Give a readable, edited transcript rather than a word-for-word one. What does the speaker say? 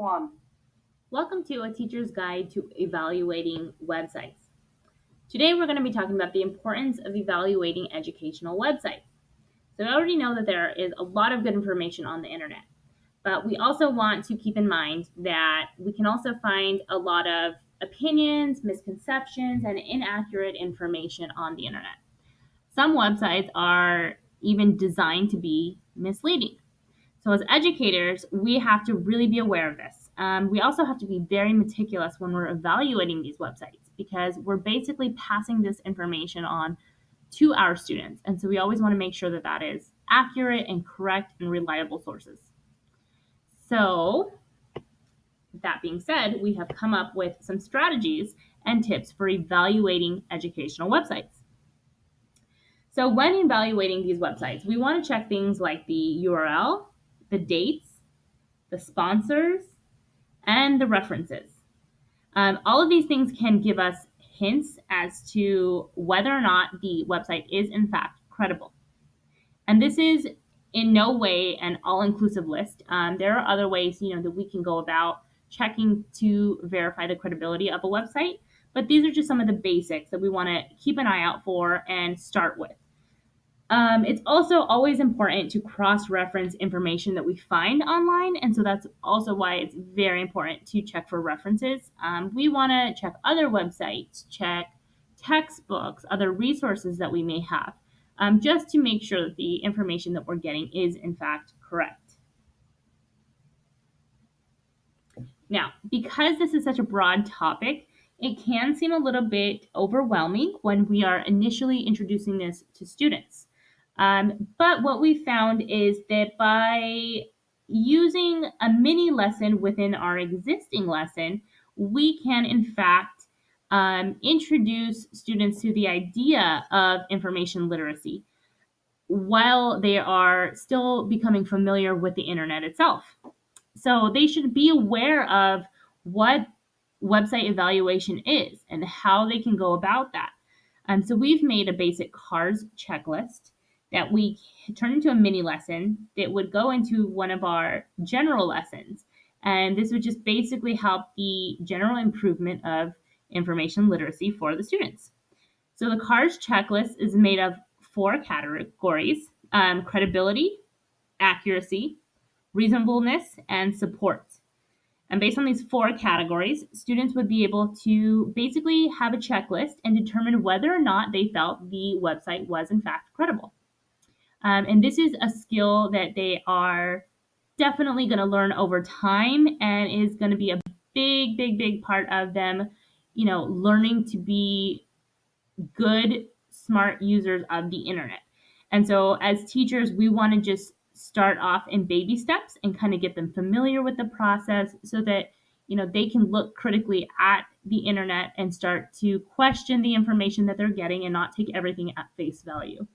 one. Welcome to A Teacher's Guide to Evaluating Websites. Today we're going to be talking about the importance of evaluating educational websites. So I already know that there is a lot of good information on the internet, but we also want to keep in mind that we can also find a lot of opinions, misconceptions, and inaccurate information on the internet. Some websites are even designed to be misleading. So, as educators, we have to really be aware of this. We also have to be very meticulous when we're evaluating these websites because we're basically passing this information on to our students. And so, we always want to make sure that that is accurate and correct and reliable sources. So, that being said, we have come up with some strategies and tips for evaluating educational websites. So, when evaluating these websites, we want to check things like the URL, the dates, the sponsors, and the references. All of these things can give us hints as to whether or not the website is in fact credible. And this is in no way an all-inclusive list. There are other ways, that we can go about checking to verify the credibility of a website. But these are just some of the basics that we want to keep an eye out for and start with. It's also always important to cross-reference information that we find online, and so that's also why it's very important to check for references. We want to check other websites, check textbooks, other resources that we may have, just to make sure that the information that we're getting is in fact correct. Now, because this is such a broad topic, it can seem a little bit overwhelming when we are initially introducing this to students. But what we found is that by using a mini lesson within our existing lesson, we can in fact introduce students to the idea of information literacy while they are still becoming familiar with the internet itself. So they should be aware of what website evaluation is and how they can go about that. So we've made a basic CARS checklist that we turn into a mini lesson that would go into one of our general lessons. And this would just basically help the general improvement of information literacy for the students. So the CARS checklist is made of four categories: credibility, accuracy, reasonableness, and support. And based on these four categories, students would be able to basically have a checklist and determine whether or not they felt the website was in fact credible. And this is a skill that they are definitely going to learn over time and is going to be a big, big, big part of them, learning to be good, smart users of the internet. And so as teachers, we want to just start off in baby steps and kind of get them familiar with the process so that they can look critically at the internet and start to question the information that they're getting and not take everything at face value.